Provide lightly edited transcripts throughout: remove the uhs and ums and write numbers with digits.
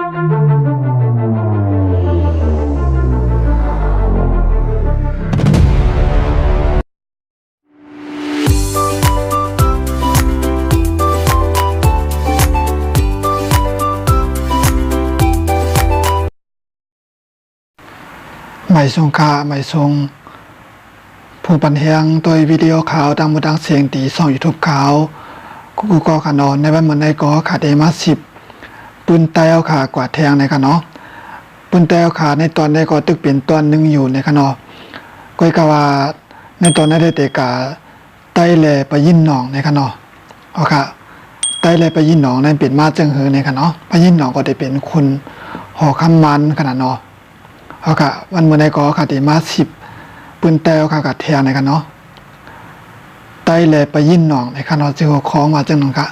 หมายทรงค่าหมายทรงผู้ปันแหงโดยวิดีโอข่าวดังมือดังเสียงตีส่องยูทูบข่าวกูก็ขานอนในวันเหมือนในกอขาดเอมา10ปืนแต้วขากว่าแทงในขะเนาะปืนแต้วขาในตอนในก็ตึกเปลี่ยนตอนหนึ่งอยู่ในขะเนาะก้อยกว่าในตอนนั้นได้เตกาไต้แลไปยินหนองในขะเนาะเอาค่ะไต้แลไปยินหนองนั่นเป็นมาจังหือในขะเนาะไปยินหนองก็ได้เป็นคุณห่อคำมันขนาดเนาะเอาค่ะวันเมื่อในกอขาดเอมา10ปืนแต้วขากับแทงในขะเนาะไต้แลไปยินหนองในขะเนาะจึงของมาจังหนองค่ะ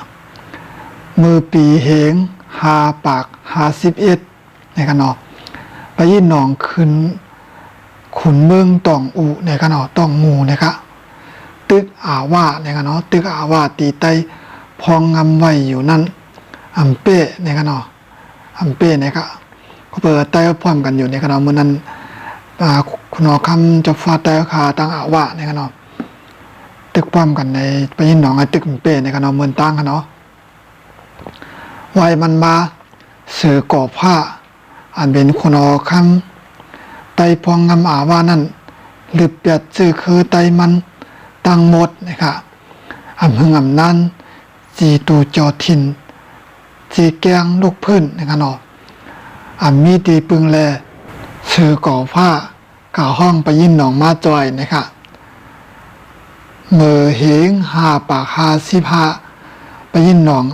มือปีเหง5 ปาก51ในขะเนาะไปยินหนองขึ้นขุนเมืองตองอูในขะเนาะตองหมู่นะคะตึกอาว่าในขะเนาะตึกอาว่าตีไตพองงำไว้อยู่นั่นอำเป้ในขะเนาะอำเป้นะคะก็เปิดไตพร้อมกันอยู่ในขะเนาะมื้อนั้นคุณหมอคำจะฟาดไตขาตั้งอาว่าในขะเนาะตึกพร้อมกันในไปยินหนองไอ้ตึกอำเป้ในขะเนาะเมืองตั้งขะเนาะไว้มันมาเสือก่อผ้าอันเป็นคนอคำไตพองงำอาว่านั่นหรือเปียดชื่อคือไตมันตั้งหมดนะคะอำหึงอำนั้นจีตูจอทินจีแกงลูกพื้นนะคะเนาะมีตีปึงแลเสือก่อผ้าก่าห้องไปยินหนองมาจอยนะคะเมื่อเหง5 ปาก55ไปยินหนอง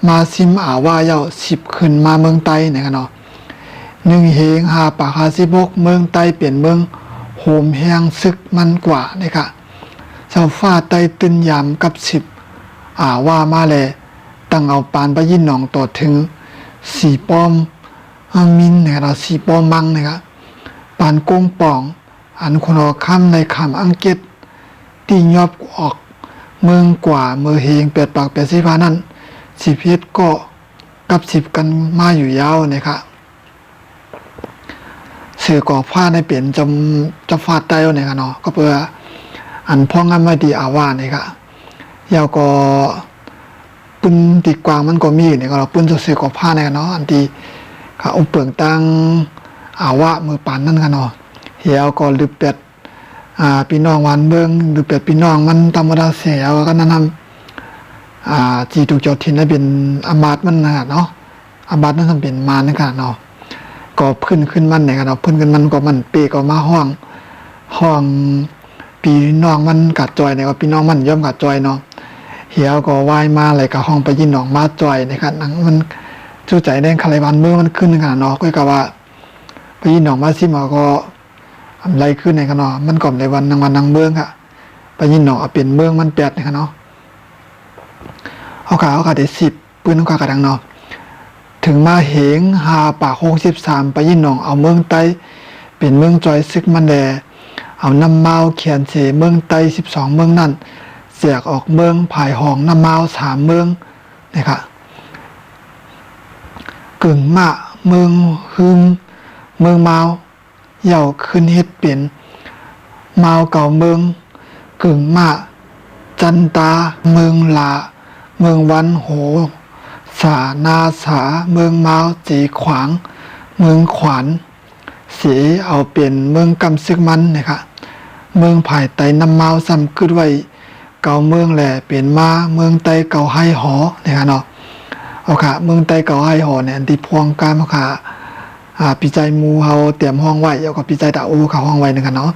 มาซิมอาว่าเย้า10ขึ้นมาเมืองไต้นะคะเนาะ1เหง5 ปาก56เมืองไต้เปลี่ยนเมืองโหมแห้งซึกมันกว่านะคะเจ้าฟ้าไต้ตื่นยามกับ10ว่ามาแลตั้งเอาปานไปยินหนองต่อถึง4ป้อมมินนะคะเรา4ป้อมมังนะคะปานกงป่องอันคนอค่ำในคำอังกฤษที่ยอบออกเมืองกว่าเมือเหง8 ปาก85นั่น10เฮ็ดก็กับ10กันมาอยู่ยาวนะคะเสือก่อผ้าในเปลี่ยนจะฟาดไต้เนี่ยค่ะเนาะก็เพื่ออันพ้องกันมาดีอาว่าเนี่ยค่ะยาวก็ปืนตีกวางมันก็มีเนี่ยก็เราปืนเสือก่อผ้าเนี่ยเนาะอันที่ค่ะเอาเปลืองตังอาว่ามือปานนั่นค่ะเนาะเหี่ยวก็ลือเป็ดพี่น้องวันเบิ่งลือเป็ดพี่น้องมันธรรมดาเสียก็นั่นทำจีตูจอทินได้เป็นอามาตมันนะเนาะอามาตนั่นทำเป็นมาในขนาดเนาะก็ขึ้นมันเนี่ยเนาะขึ้นมันก็มันปีก็มาห้องปีน้องมันกัดจอยเนี่ยก็พี่น้องมันย่อมกัดจอยเนาะเหี่ยวก็ว่ายมาอะไรกับห้องไปยินหนองมาจอยนะครับนังมันจู้ใจแดงคาราวันเมื่อมันขึ้นขนาดเนาะก็กะว่าไปยินหนองมาซิมาก็อะไรขึ้นในขนาดมันก่อมในวันนางเมืองค่ะไปยินหนองเปลี่ยนเมืองมัน8นะครับเนาะเอาขาได้10ปืนเอาขากระดังเนาะถึงมาเหง5 ปาก63ไปยินหนองเอาเมืองไต้เป็นเมืองจอยซึกมันแดเอาน้ำเมาเขียนเสเมืองไต้12เมืองนั่นเสียกออกเมืองผายหองน้ำเมา3เมืองนะคะกึ่งมาเมืองฮึมเมืองเมาเหย่าขึ้นเฮ็ดเป็นเมาเก่าเมืองกึ่งมาจันตาเมืองลาเมืองวันโหสานาสาเมืองเมาจีขวางเมืองขวานสีเอาเปลี่ยนเมืองกำซึกมันนะคะเมืองภายใต้น้ำเมาซ้ำขึ้นไว้เก่าเมืองแหล่เปลี่ยนมาเมืองไต้เก่าให้หอนะคะเนาะเอาค่ะเมืองไต้เก่าให้หอเนี่ยอันที่พวงการเอาค่ะปีใจมูเฮาเตรียมห้องไว้เอากับปีใจตาอูเขาห้องไว้นะคะเนาะ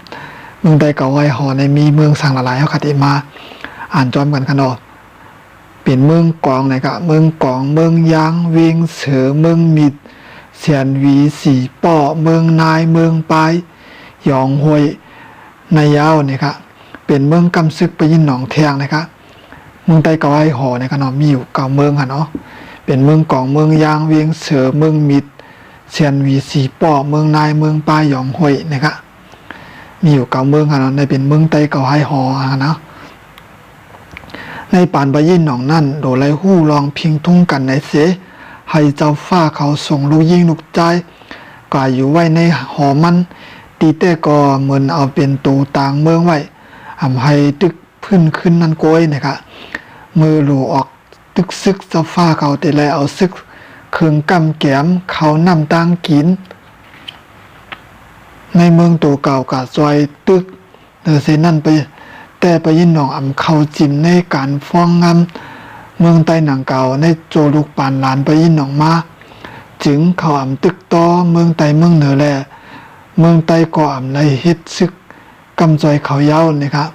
เมืองไต้เก่าให้หอในมีเมืองสั่งหลายๆเอาค่ะที่มาอ่านจอมกันค่ะเนาะเป็นเมืองกองนะครับเมืองกองเมืองยางเวียงเสือเมืองมิดเสียนวีสีป่อเมืองนายเมืองปลายหยองห้วยนายาวนะครับเป็นเมืองกำซึกไปยินหนองแทงนะครับเมืองไต้เก่าไอ้หอนะครับเนาะมีอยู่9เมืองค่ะเนาะเป็นเมืองกองเมืองยางเวียงเสือเมืองมิดเสียนวีสีป่อเมืองนายเมืองปลายหยองห้วยนะครับมีอยู่9เมืองค่ะเนาะในเป็นเมืองไต้เก่าไอ้หอนะ ในปานบะยินหนองนั่นโดไลหู้ลองพิงทุ่งกันในเส ให้เจ้าฟ้าเขาส่งลูกยิงลูกใจกว่าอยู่ไว้ในหอมันตีแต่ก็เหมือนเอาเป็นตูต่างเมืองไว้ให้ตึกพื้นขึ้นนั่นโกยนะครับมือหลูออกตึกซึกเจ้าฟ้าเขาแต่เลยเอาซึกเครื่องกำแกมเขานำตังกินในเมืองตัวเก่ากะซอยตึกเสนั่นไปแต่ไปยินหนองเข้าจิ้มในการฟ้องงำเมืองใต้หนังเก่าในโจลูกปานหลานไปยินหนองมาจึงเขาตึกต่อเมืองใต้เมืองเหนือแลเมืองใต้ก็ในเฮ็ดซึกกำจอยเขาเย้านะครับ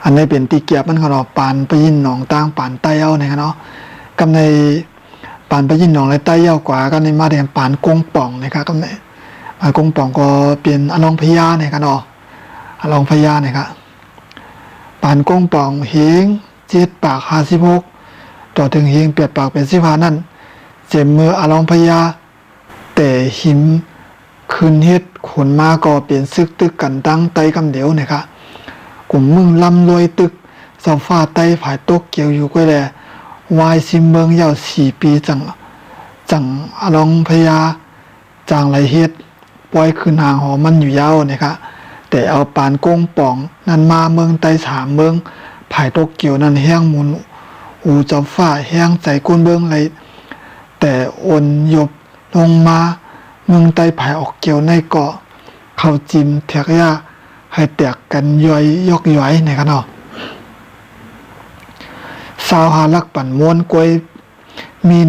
อันนี้เป็นตีเกียบมันเขาปานไปยินหนองต่างปานใต้เย้านะครับเนาะกำในปานไปยินหนองและใต้เย้ากว่าก็ในมาเรียนปานกงป่องนะครับกำในกงป่องก็เป็นอลองพญาเนี่ยครับเนาะอลองพญาเนี่ยครับปานกงป่องเฮง7 ปาก56ต่อถึงเฮง8 ปากเป็น15นั่นเจ็มมืออลองพญาแต่หิมคืนเฮ็ดขนมาก็เป็นซึกตึกกันตั้งไตกำเดียวเนี่ยครับกลุ่มมึงลำรวยตึกเสาฟ้าไตผายตกเกี่ยวอยู่ก็แลวายซิมเมืองยาว4 ปีจังอลองพญาจางไหลเฮ็ดปล่อยคืนห่างหอมันอยู่ยาวนะครับแต่เอาปานกงป่องนั่นมาเมืองไต้3 เมืองผายตกเกี่ยวนั่นแห้งมุนอูเจ้าฟ้าแห้งใจก้นเบิ่งเลยแต่โอนยบลงมาเมืองไต้ผายออกเกี่ยวในเกาะเข้าจิ้มแทกยาให้แตกกันย่อยยกย้อยนะครับเนาะ25 ลักปั่นม้วนกวยมี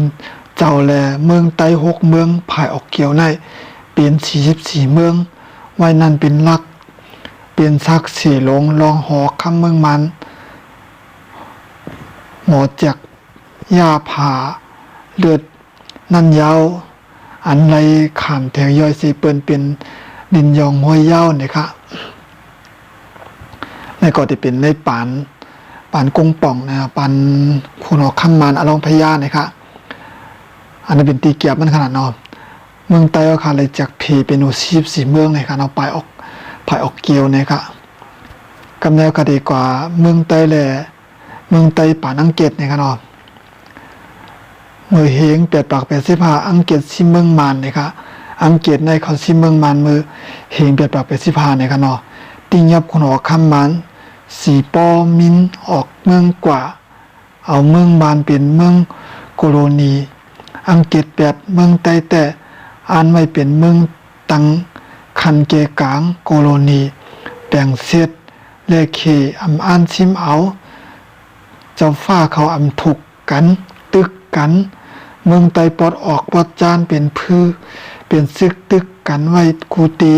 1เจ้าแลเมืองไต้6 เมืองผายออกเกี่ยวในเป็น44 เมืองไว้นั่นเป็นลักเป็นซักสีหลงรองหอคำเมืองมันหมอจักยาผ่าเลือดนั่นยาวอันไรขามแถวย่อยสีเปิ้นเป็นดินยองห้อยยาวเนี่ยครับในก็จะเป็นในปานกงป่องนะปานคุณออกคำมันอลองพญาเนี่ยครับอันนี้เป็นตีเกียบมันขนาดนอเมืองไต้ก็ค่ะเลยจากเพเป็น44 เมืองเลยค่ะเอาไปออกเกี่ยวเนี่ยครับกำแนวก็ดีกว่าเมืองไต้แหละเมืองไต้ป่านอังกฤษเนี่ยครับเนาะมือเฮง8 ปาก85อังกฤษซิเมืองมันเนี่ยครับอังกฤษในเขาซิเมืองมันมือเฮง8 ปาก85เนี่ยครับเนาะติงยับคนออกคำมัน4 ปอมินออกเมืองกว่าเอาเมืองมันเป็นเมืองโกโลนีอังกฤษ8 เมืองไต้แต่อ่านไว้เป็นเมืองตังคันเกกางโกโลนีแบ่งเซตเลเคอ่านซิมเอาเจ้าฟ้าเขาถูกกันตึกกันเมืองไต้ปอดออกปอดจานเป็นเป็นซึกตึกกันไว้กูติ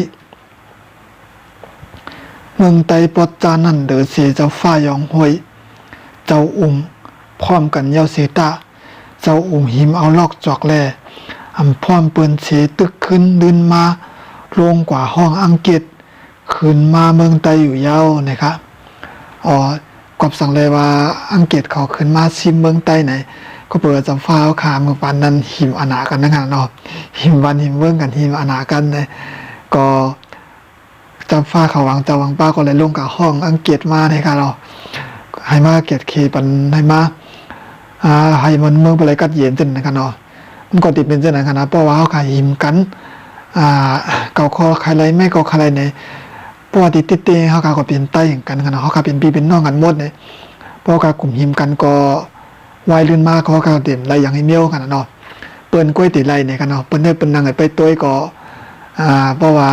เมืองไต้ปอดจานนั่นเดือเสเจ้าฟ้ายองหวยเจ้าพร้อมกันเยาเสตาเจ้าหิมเอาลอกจอกแลพร้อมเปิ้นเสตึกขึ้นดินมาลงกว่าห้องอังกฤษขึ้นมาเมืองไต้อยู่ยาวนะครับกบสั่งเลยว่าอังกฤษเขาขึ้นมาซิมเมืองไต้ไหนก็เปิดจำฟ้าขามเมืองปานนั้นหิมอนากันนะครับเนาะหิมวันหิมเมืองกันหิมอนากันเลยก็จำฟ้าเขาวังป้าก็เลยลงกับห้องอังกฤษมาในการเราให้มาเกียรติเคปันให้มาให้มันเมืองไปเลยกัดเย็นจนนะครับเนาะมันก็ติดเป็นเจ้าหน้านะเพราะว่าเขาขายหิมกันเกาคอใครไรไม่เกาใครไรเนี่ยเพราะว่าติดเตะเขาก็เป็นใต้อย่างกันนะเขาเป็นพี่เป็นน้องกันหมดเนี่ยเพราะการกลุ่มหิมกันก็วายลื่นมากเขาก็เด่นไรอย่างให้เมียวกันเนาะเปิ้นกล้วยติดไรเนี่ยกันเนาะเปิ้นได้เป็นนางไปตัวก็เพราะว่า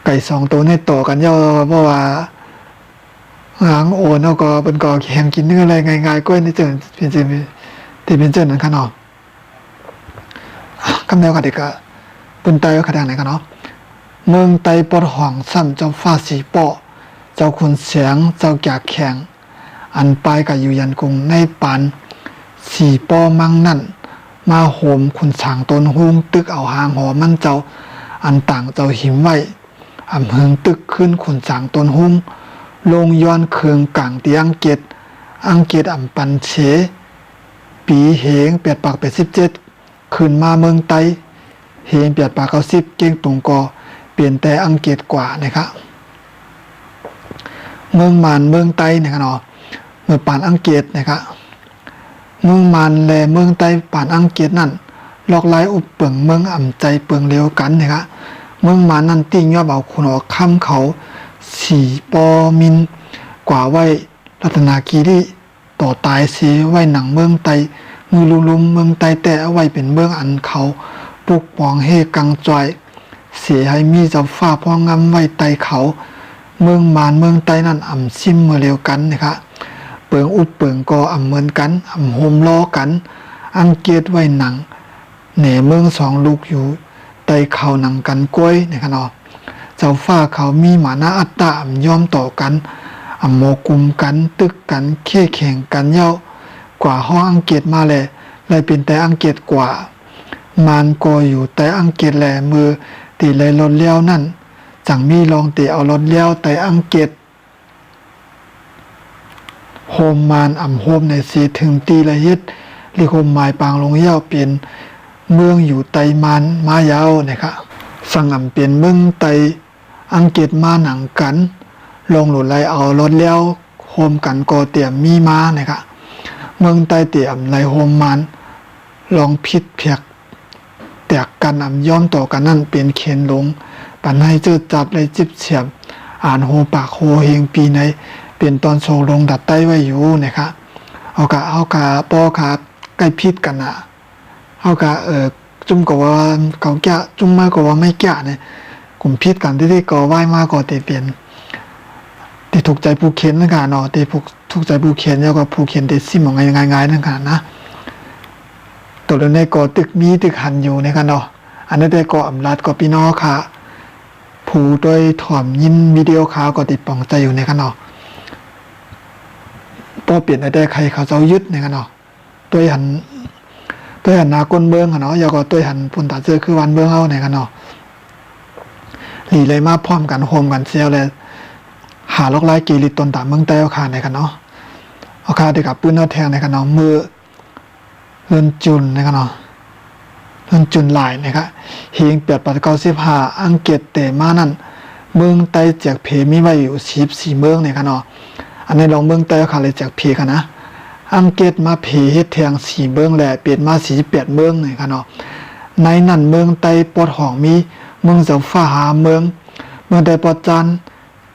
ไก่2 ตัวเนี่ยต่อกันย่อเพราะว่าหางโอนเขาก็เป็นก่อแข่งกินเนื้ออะไรง่ายๆกล้วยนี่เจอเป็นที่เป็นเจ้านั้นกันเนาะคำแนวกันดีก็เป็นไตก็ขนาดไหนกันเนาะเมืองไต้ปอดห่องซ้ำเจ้าฟ้าสีปอเจ้าขุนเสียงเจ้าแก่แข็งอันปลายกับอยู่ยันกรุงในปาน4 ปอมั่งนั่นมาโหมขุนสางตนหุงตึกเอาหางหอมันเจ้าอันต่างเจ้าหิมไว้เฮิงตึกขึ้นขุนสางตนหุงลงย้อนเคืองกลางตีอังเกตปันเฉปีเหง8 ปาก87ขึ้นมาเมืองไต้เฮง8 ปาก90เก่งตรงกอเปลี่ยนแต่อังกฤษกว่านะครับเมืองมานเมืองไต้นะครับเนาะเมื่อปานอังกฤษนะครับ เมืองมันแลเมืองใต้ป่านอังกฤษนั่นลอกไล่อุบเปิงเมืองอ่ำใจเปิงเร็วกันนะครับเมืองมันนั่นติ้งยอเอาคุณออกคำเขาสีปอมินกว่าไว้รัตนาคีรีต่อตายเสียไว้หนังเมืองไตมือลุมเมืองไตแต่เอาไว้เป็นเมืองอันเขาปลุกปองเฮกังจอยเสียให้มีเจ้าฟ้าพ่องำไว้ไตเขาเมืองมานเมืองไตนั่นอ่ำซิมเมื่อเร็วกันนะครับเปิงอุบเปิงก็อ่ำเหมือนกันอ่ำโฮมล้อกันอังเกียรไว้หนังเหน่เมืองสองลูกอยู่ไตเขาหนังกันกล้วยนะครับเนาะเจ้าฟ้าเขามีหมานะอัตตาอ่ำยอมต่อกันอ่ำโมกุมกันตึกกันเข่แข่งกันเย้ากว่าห้องอังเกียรมาเลยเป็นแต่อังเกียรกว่ามานก็อยู่แต่อังเกียรแลมือตีเลยรถเลี้ยวนั่นจังมีลองตีเอารถเลี้ยวแต่อังเกียรโฮมมานอ่ำโฮมในสีถึงตีละยิดลิโฮมหมายปางลงเย้าเปลี่ยนเมืองอยู่ไตมานมายาวนะครับสั่งอ่ำเปลี่ยนเมืองไตอังกฤษมาหนังกันลงหลุดไล่เอารถเลี้ยวโฮมกันก็เตรียมมีมานะครับเมืองไตเตรียมไล่โฮมมันลองพิษเพียกแตกกันอ่ำย้อมต่อกันนั่นเป็นเข็นลงปันให้เจอจัดเลยจิบเฉียบอ่านโฮปากโฮเฮงปีในเป็นตอนโซลงดัดใต้ไว้อยู่นะครับเอากะปอขาใกล้พิษกันอ่ะเอากะจุ่มก็ว่าเขาแก่จุ่มไม่ก็ว่าไม่แก่เนี่ยกลุ่มพิษกันที่ก็ไหวมากก็เตเปลี่ยนที่ถูกใจผู้เขียนนั่นกันเนาะที่ถูกใจผู้เขียนแล้วก็ผู้เขียนเดซิมของง่ายๆนั่นกันนะตัวเรื่องในก็ตึกมีตึกหันอยู่ในกันเนาะอันนั้นแต่ก็อำลาดก็พี่น้องค่ะผู้โดยถ่อมยินวิดีโอข่าวก็ติดป่องใจอยู่ในกันเนาะพอเปลี่ยนได้ใครเขาเจ้ายึดในกันเนาะตัวหันหนาก้นเบิ้งเนาะยาก็ตัวหันปุ่นตาเจอคือวันเบิ้งเอาในกันเนาะหลีเลยมาพร้อมกันโฮมกันเซียวเลยหาลอกไล่กีริตตนตามเมืองใต้เอาขาในกันเนาะเอาขาเด็กกับปืนเอาแทงในกันเนาะมือเลื่อนจุนในกันเนาะเลื่อนจุนลายนะครับเฮียงเปียดปัด95อังเกตเตมานั่นเมืองใต้แจกเพมีไว้อยู่14เมืองในกันเนาะอันนี้ลองเมืองใต้เอาขาเลยแจกเพกันนะอังเกตมาเพเฮ็ดแทง4เมืองแหละเปลี่ยนมา48เมืองในกันเนาะในนั่นเมืองใต้ปอดห้องมีเมืองเจ้าฟ้าหาเมืองใต้ปอดจัน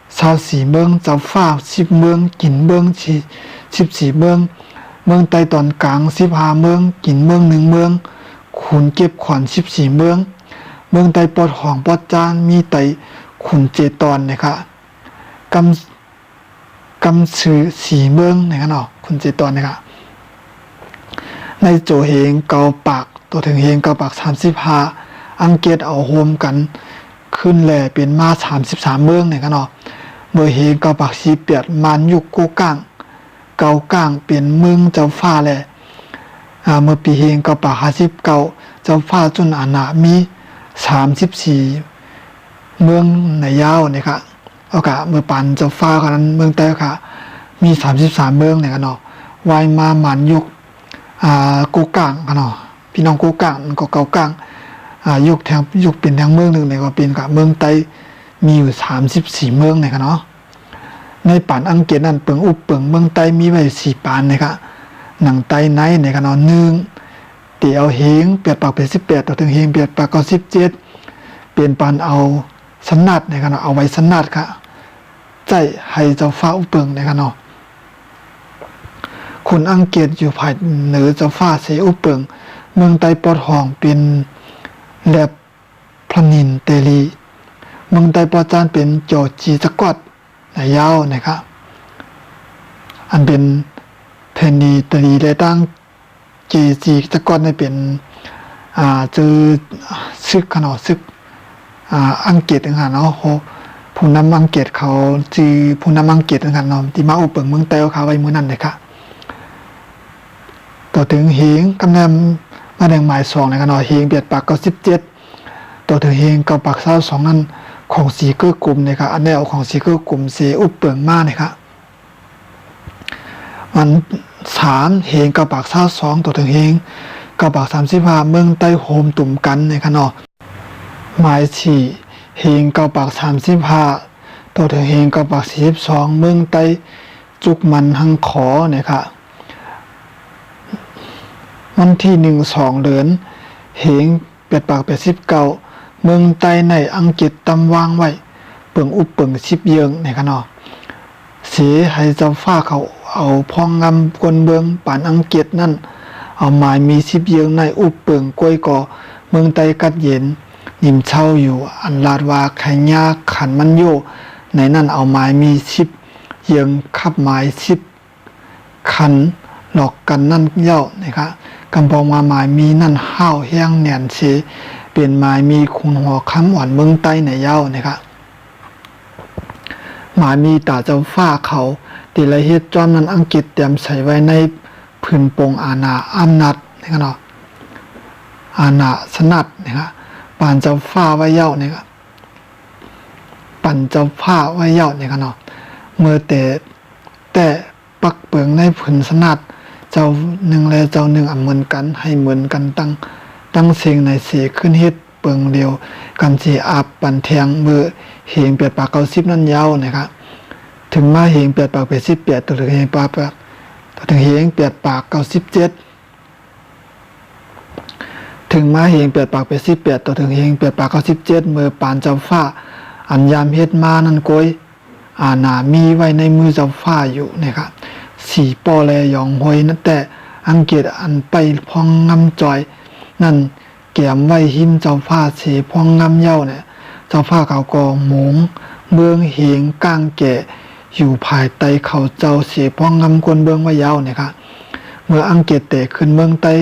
24เมืองเจ้าฟ้า10เมืองกินเมือง14เมืองเมืองใต้ตอนกลาง15เมืองกินเมือง1เมืองขุนเก็บขวัญ14เมืองเมืองใต้ปอดห้องปอดจานมีไตขุนเจตอนนะครับกำสือ4เมืองนะครับเนาะขุนเจตอนนะครับในโจเฮงเกาปากตัวถึงเฮงเกาปาก35อังเกตเอาโฮมกันขึ้นแหล่เป็นมา33เมืองนะครับเนาะเมื่อเฮงเกาปาก48มันยุกโกก้างเกาก้างเป็นเมืองเจ้าฟ้าแหละเมื่อปีเฮงเกาปาก59เจ้าฟ้าจุนอาณามี34เมืองในยาวนะครับเอากะเมื่อปันเจ้าฟ้าคนนั้นเมืองใต้ค่ะมี33เมืองนะครับเนาะวายมามันยุกโกก้างกันเนาะพี่น้องโกก้างก็เกาก้างยุคเป็นทั้งเมืองหนึ่งเลยก็เป็นกับเมืองใต้มีอยู่34เมืองนะครับเนาะในป่านอังกฤษนั่นเปิงอุบเปิงเมืองใต้มีไว้4ปานนะครับหนังไต้ไนในกันเนาะ1ตีเอาเฮงเปียดปากเป็น18ต่อถึงเฮงเปียดปากก็17เปลี่ยนปานเอาสนัดในกันเนาะเอาไว้สนัดค่ะใจให้เจ้าฟ้าอุบเปิงในกันเนาะคนอังกฤษอยู่ภายเหนือเจ้าฟ้าเสอุบเปิงเมืองใต้ปอดห้องเป็นแลบพลนินเตลีเมืองใต้ปอจานเป็นโจจีสกอตในยาวนะครับอันเป็นเพนีเตลีได้ตั้งจีสกอตในเป็นจือซึกขนาดซึกอังกฤษนะครับเนาะผู้นำอังกฤษเขาจีผู้นำอังกฤษนะครับเนาะที่มาอุปเปิงเมืองใต้เขาไว้เมื่อนั้นนะครับต่อถึงเฮงกำเนิดมาแดงหมาย2นะครับเนาะเฮงเบียดปากก็17ต่อถึงเฮงเกาปาก22นั้นของสีเกื้อกลุ่มนะครับอันแนวของสีเกื้อกลุ่มเสอุปเปิงมานะครับมัน3เฮงเกาปาก22ต่อถึงเฮงเกาปาก35เมืองใต้โฮมตุ่มกันนะครับเนาะหมาย4เฮงเกาปาก35ต่อถึงเฮงเกาปาก42เมืองใต้จุกมันหังขอนะครับ วันที่1-2เดือนเหง889เมืองใต้ในอังกฤษตำวางไว้เปิงอุบเปิง10เยืองในคะเนาะเสียให้เจ้าฟ้าเขาเอาพองงำกวนเบืองปานอังกฤษนั่นเอาหมายมี10เยืองในอุบเปิงกล้วยก่อเมืองใต้กัดเย็นยิมเช่าอยู่อันลาดว่าไขยาขันมันโยในนั่นเอาหมายมี10เยืองขับหมาย10ขันหลอกกันนั่นเย้านะคะกำปองมาหมายมีนั่นห้าวแห้งแหน่นเสเปลี่ยนหมายมีคุณหัวค้ำอ่อนเมืองใต้ในเย้านะคะหมายมีตาเจ้าฟ้าเขาตีละเฮ็ดจอมนั้นอังกฤษเตรียมใส่ไว้ในพื้นปงอาณาอำนาจนะคะเนาะอาณาสนัดนะคะปานเจ้าฟ้าไว้เย้านะคะปั่นเจ้าฟ้าไว้เย้านะคะเนาะเมื่อแต่ปักเปิงในผืนสนัดเจ้าหนึ่งและเจ้าหนึ่งเหมือนกันให้เหมือนกันตั้งเสียงในเสียขึ้นเฮ็ดเปิงเดียวกันสิอาบปันแทงมือเหง8 ปาก 90นั่นยาวนะครับถึงมาเหง8 ปาก 88ตัวถึงเหงปากตัวถึงเหง8 ปาก 97ถึงมาเหง8 ปาก 88ตัวถึงเหง8 ปาก 97เมื่อปานเจ้าฟ้าอันยามเฮ็ดมานั่นก้อยอาณามีไว้ในมือเจ้าฟ้าอยู่นะครับสีปอแลยองหอยนั่นแต่อังกฤษอันไปพองงำจอยนั่นแก้มไว้หิมเจ้าฟ้าเสพองงำเย้าเนี่ยเจ้าฟ้าเขาก็หมงเมืองเหงก้างแก่อยู่ภายใต้เขาเจ้าเสพองงำกวนเบืองไว้ยาวเนี่ยครับเมื่ออังกฤษเตะขึ้นเมืองใต้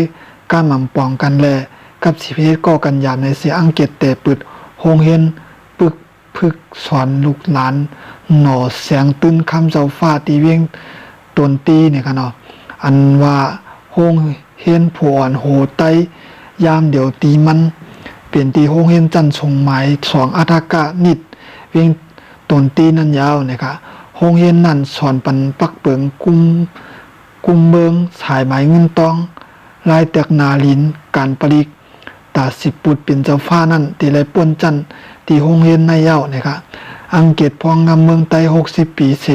ก้าหม่ำปองกันแลกับสิเพศก็กันยามในเสียอังกฤษเตะปึดโฮงเฮียนพึกสอนลูกหลานหน่อแสงตื้นคำเจ้าฟ้าตีเวียงตนตีเนี่ยค่ะเนาะอันว่าโฮงเฮียนผวนโหไตยามเดี๋ยวตีมันเปลี่ยนตีโฮงเฮียนจันทรงหมาย2อัฐกะนิดเวียงตนตีนั่นยาวเนี่ยค่ะโฮงเฮียนนั่นสอนปันปักเปิงกุมเบิงสายหมายเงินตองลายแตกนาลินการปริกตา10ปุดเป็นเจ้าฟ้านั่นตีไรป่วนจันตีโฮงเฮียนในยาวเนี่ยค่ะอังกฤษพองงำเมืองไต้60ปีเส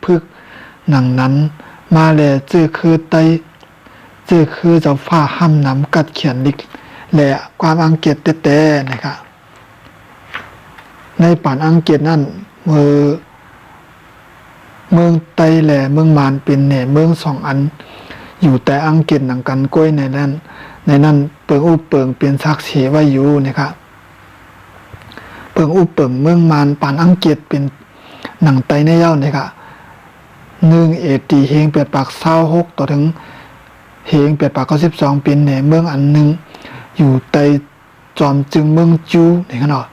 พึกหนังนั้นมาแลจื้อคือไตจื้อคือเจ้าฟ้าห้ำน้ำกัดเขียนลิกและความอังกฤษแต่นะครับในป่านอังกฤษนั่นเมืองไตแหล่เมืองมานเป็นแหน่เมือง2อันอยู่แต่อังกฤษหนังกันกล้วยในนั้นเปิงอุเปิงเป็นศักดิ์ศรีไว้อยู่นะครับเปิงอุเปิงเมืองมานป่านอังกฤษเป็นหนังไตในเย้านะครับ1เอตีเฮง8 ปาก 26ต่อถึงเฮง8 ปาก 92เป็นแหน่เมืองอันหนึ่งอยู่ใต้จอมจึงเมืองจูนี่ครับเนาะ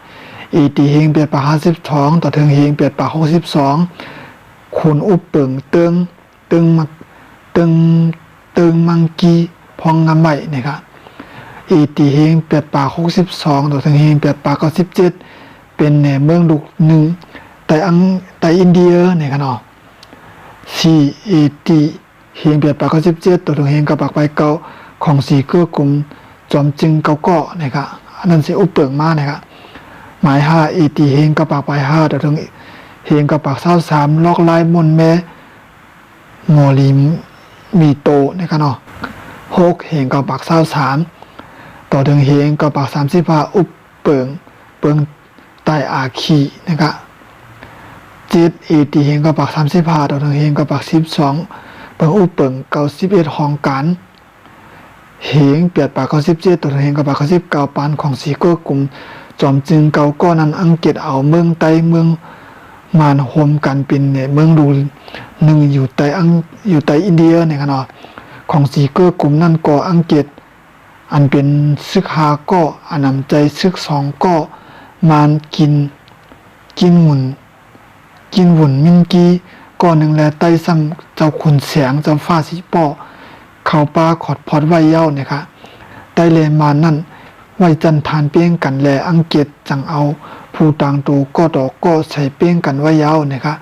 เอตีเฮง8 ปาก 52ต่อถึงเฮง8 ปาก 62คุณอุปเปิงเติงมังกีพองงำใบนี่ครับเอตีเฮง8 ปาก 62ต่อถึงเฮง8 ปาก 97เป็นแหน่เมืองลูกหนึ่งแต่อินเดียนี่ครับเนาะ4AD เฮง8 ปาก 97ตัวถึงเฮงกับปากไปเก่าของสีเกื้อกลุ่มจอมจึงเก่าเกาะนะครับอันนั้นสิอุปเปิงมานะครับหมาย5AD เฮงกับปากไป5ตัวถึงเฮงกับปาก23ลอกลายมนแม่งอลีมีโตนะครับเนาะ6เฮงกับปาก23ต่อถึงเฮงกับปาก35อุปเปิงใต้อาคีนะครับ7เอตีเฮงกับปาก35ต่อถึงเฮงกับปาก12เปิงอุเปิง91ห้องการเฮง8 ปาก 97ต่อถึงเฮงกับปาก19ปานของสีเกื้อกลุ่มจอมจึงเก่าก้อนั้นอังกฤษเอาเมืองใต้เมืองมานโฮมกันเป็นเนี่ยเมืองดูหนึ่งอยู่ใต้อินเดียเนี่ยครับเนาะของสีเกื้อกลุ่มนั่นก่ออังกฤษอันเป็นซึกหาก็อันนำใจซึก2ก็มานกินหุ่นมินกีก่อนหนึ่งแลใต้ซ้ำเจ้าขุนแสงเจ้าฟ้าสีป้อเข้าป่าขอดพอดไว้เย้าเนี่ยค่ะใต้เลมานั่นไว้จันทานเปี้ยงกันแลอังกฤษจังเอาผู้ต่างตูก็ดอกก็ใส่เปี้ยงกันไว้เย้าเนี่ยค่ะ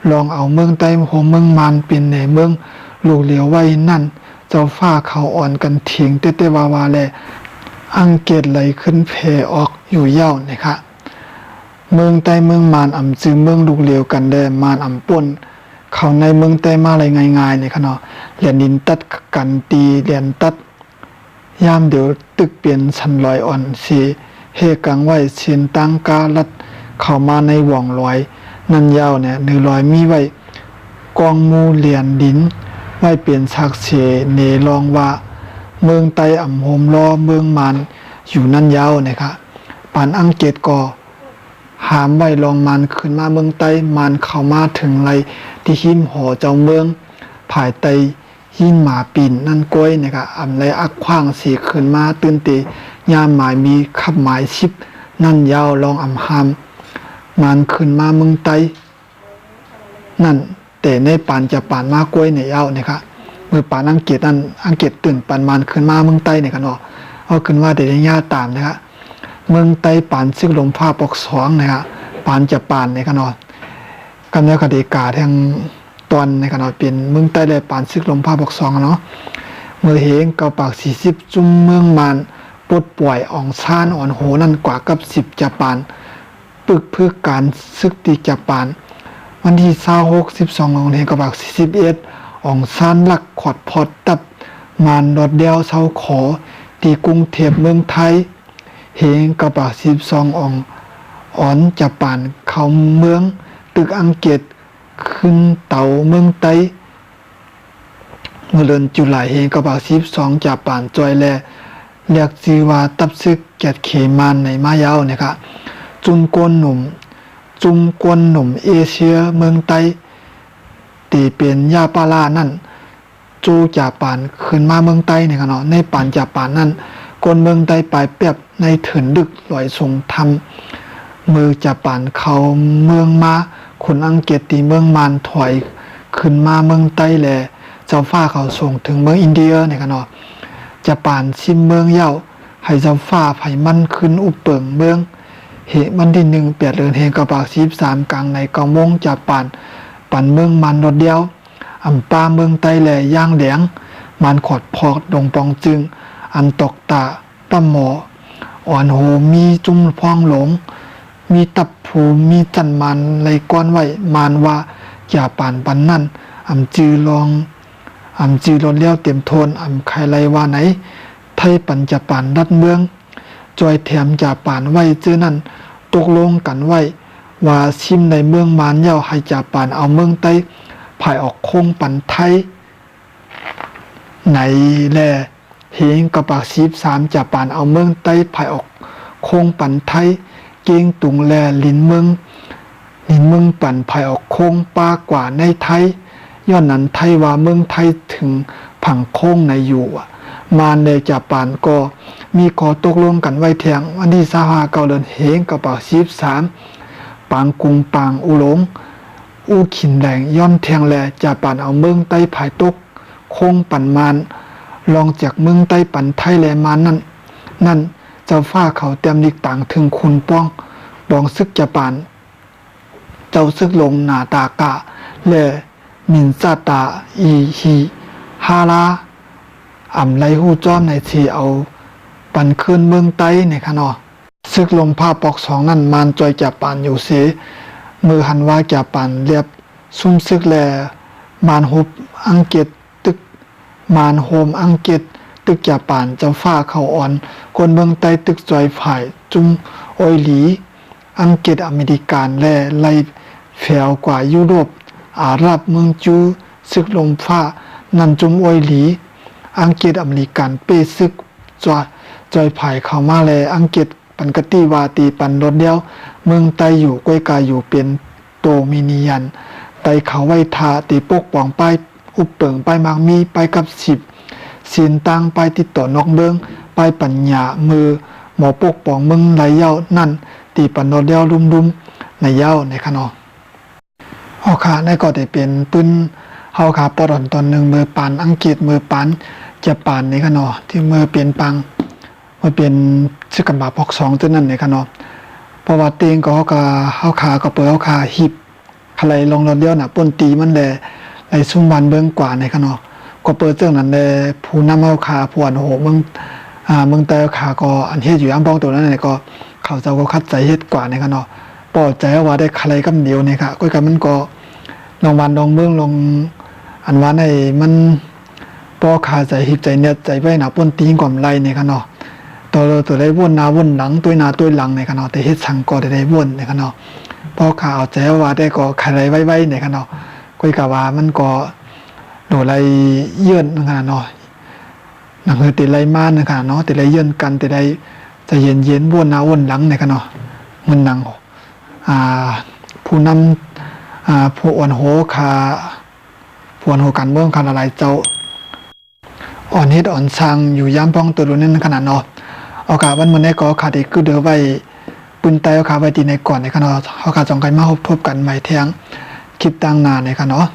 ลองเอาเมืองใต้โหเมืองมานเป็นในเมืองลูกเหลียวไว้นั่นเจ้าฟ้าเขาอ่อนกันเถียงเตวาวาแลอังกฤษไหลขึ้นเพออกอยู่เย้าเนี่ยค่ะเมืองใต้เมืองมานอำจือเมืองลูกเหลียวกันแลมานอำป่นเขาในเมืองใต้มาอะไรง่ายๆเนี่ยค่ะเนาะเหรียญดินตัดกันตีเหรียญตัด ยามเดี๋ยวตึกเปลี่ยนชันลอยอ่อนสีเฮกังไว้เชียนตังกาลัดเข้ามาในห่วงลอยนั่นยาวเนี่ยนือลอยมีไว้กองมูเหรียญดินไว้เปลี่ยนชักเสเนลองว่าเมืองไตอ่ำโฮมรอเมืองมันอยู่นั่นยาวนะครับปานอังเกตก็หามไว้ลองมันขึ้นมาเมืองไตมันเข้ามาถึงไรที่หิมหอเจ้าเมืองภายไตหิมหมาปิ่นนั่นก้อยนะครับอำไรอักขว้างสีขึ้นมาตื่นตียามหมายมีขับหมายชิบนั่นยาวลองอำหามมันขึ้นมาเมืองไตนั่นแต่ในปานจะปานมากล้วยในยาวนะครับมือปานอังเกตนั่นอังเกตตื่นปานมันขึ้นมาเมืองไตเนี่ยกันเนาะเอาขึ้นว่าแต่ญาตามนะครับเมืองไตปานซึกลมผ้าปอกสองนะครับปานจะปานในกันเนาะกันแล้วคดีกาแทงตอนในกันเนาะเป็นเมืองไตเลยปานซึกลมผ้าปอกสองเนาะเมื่อเฮงเกาปาก40จุ่มเมืองมันปลดปล่อยอ่องชานอ่อนโหนั่นกว่ากับ10จะปานปึกเพื่อการซึกตีจะปานวันที่26 12ของเฮงเกาปาก41อ่องชานหลักขอดพอดตับมานรถเดียวเซาขอที่กรุงเทพเมืองไทยเฮงกระบะ12อ่อนจะป่านเขาเมืองตึกอังกฤษขึ้นเต่าเมืองไตเมื่อเดือนจุลายเฮงกระบะ12จะป่านจอยแลเรียกจีวาตับซึกแกดเขมานในมายาวนะครับจุนกวนหนุ่มเอเชียเมืองไตตีเป็นยาปาลานั่นจูจะป่านขึ้นมาเมืองไตเนี่ยครับเนาะในป่านจะป่านนั่นกนเมืองไตปลายเปียบในถืนดึกลอยทรงธรรมมือจะป่านเขาเมืองมาคนอังกฤษตีเมืองมานถอยขึ้นมาเมืองไตแลเจ้าฟ้าเขาส่งถึงเมืองอินเดียเนี่ยครับเนาะจะป่านชิมเมืองเย้าให้เจ้าฟ้าไผ่มันขึ้นอุปเปิงเมืองเหตุวันที่1 8 เดือนเฮงกระปาก13กลางในกองมงจะป่านเมืองมันรถเดียวอำปาเมืองไตแหล่ย่างแหลงมันขอดพอกดงปองจึงอันตกตาตั้มหมออ่อนโหมีจุ้มพองหลงมีตับผูมีจันมันไหลก้อนไว้มานว่าอย่าป่านปันนั่นอำจือรถเลี้ยวเต็มโทนอำใครไรว่าไหนไทยปันจะป่านรัดเมืองจอยแถมจะป่านไว้เจอนั่นตกลงกันไว้ว่าชิมในเมืองมานเย้าให้จะป่านเอาเมืองไตภายออกโค้งปันไทยไหนแลเฮงกระปาก13จะป่านเอาเมืองไตภายออกโค้งปันไทยเกียงตุงแลลินเมืองปันภายออกโค้งปากว่าในไทยย้อนนั้นไทยว่าเมืองไทยถึงผังโค้งในอยู่มาในจะป่านก็มีขอตกลงกันไว้แทงวันที่25เดือนเฮงกระปาก13ปางกุงปางอุหลงอู้ขินแดงย้อนแทงแลจะป่านเอาเมืองไต้ภายตกโค้งปันมานลองจากเมืองไต้ปันไทยแลมานนั่นเจ้าฟ้าเขาเตรียมนิกต่างถึงคุณป้องบองซึกจะป่านเจ้าซึกลงหนาตากะและมินซาตาอีฮีฮาลาอำไรหู้จ้อมในทีเอาปันขึ้นเมืองไต้ในคะเนาะซึกลมผ้าปอกสองนั่นมานจอยจะป่านอยู่เสมือหันว่าจะปั่นเรียบซุ่มซึกแลมานฮุบอังเกตตึกมานโฮมอังเกตตึกจะป่านเจ้าฟ้าเขาอ่อนคนเมืองใต้ตึกจอยฝ่ายจุมโอยหลีอังเกตอเมริกันแลไล่แฝวกว่ายุโรปอาหรับเมืองจูซึกลมฟ้านันจุมโอยหลีอังเกตอเมริกันเปซึกจอยฝ่ายเข้ามาแลอังเกตปันกติวาตีปันรถเดียวเมืองไตอยู่ก้อยกายอยู่เป็นโตมิเนียนไตเขาไว้ทาตีปกป้องป้ายอุปเปิงป้ายมากมีป้ายกับ10ศีลตังป้ายติดต่อนอกเมืองป้ายปัญญามือหมอปกป้องเมืองไหลเย้านั่นตีปันรถเดียวลุ่มๆในเย้าในขนอเฮาขาในก็ได้เป็นปืนเฮาขาปอดอนตอนนึงมือปานอังกฤษมือปานจะปานในขนอที่มือเปลี่ยนปังมาเป็นซึกกันบาพอก2ตัวนั้นในขนอเพราะว่าเตียงก็เฮาขาก็เปิดเฮาขาหิบอะไรลงรถเลี้ยวน่ะป่นตีมันแลไอ้ซุ่มวันเบิ่งกว่าในขนอก็เปิดเรื่องนั้นแลผู้นำเฮาขาผู้อันโหเมืองแต่ขาก็อันเฮ็ดอยู่อันป้องตัวนั้นก็เขาเจ้าก็คัดใจเฮ็ดกว่าในขนอปอดใจว่าได้ใครกำเดียวนี่ค่ะก็กันมันก็ลงวันลงเมืองลงอันว่าในมัน ปอขาใจหิบใจเนี่ยใจไว้หนาป่นตีงก่อมไรเนี่ยค่ะเนาะตัวได้วนหน้าวนหลังตัวหน้าตัวหลังเนี่ยค่ะเนาะแต่เฮ็ดสังก็ได้วนเนี่ยค่ะเนาะปอขาเอาใจว่าได้ก็ใครไว้เนี่ยค่ะเนาะก้อยกะว่ามันก็โดไรเยื่อนนะคะเนาะหนังติไรม่านนะคะเนาะติไรเยื่อนกันติไรใจเย็นวนหน้าวนหลังเนี่ยค่ะเนาะมันหนังผู้นำผู้อ่อนโหขาผู้อ่อนโหกันเมืองคันอะไรเจ้าอ่อนเฮ็ดอ่อนช่างอยู่ย้ำป้องตัวรุ่นนั้นขนาดเนาะเอากะวันมื้อนี้ก็ขาดอีกคือเด้อไว้ปืนไตเอาขาไว้ตีในก่อนในค่ะเนาะเฮาก็จ้องกันมาพบกันใหม่เที่ยงคลิปต่างหน้าในค่ะเนาะ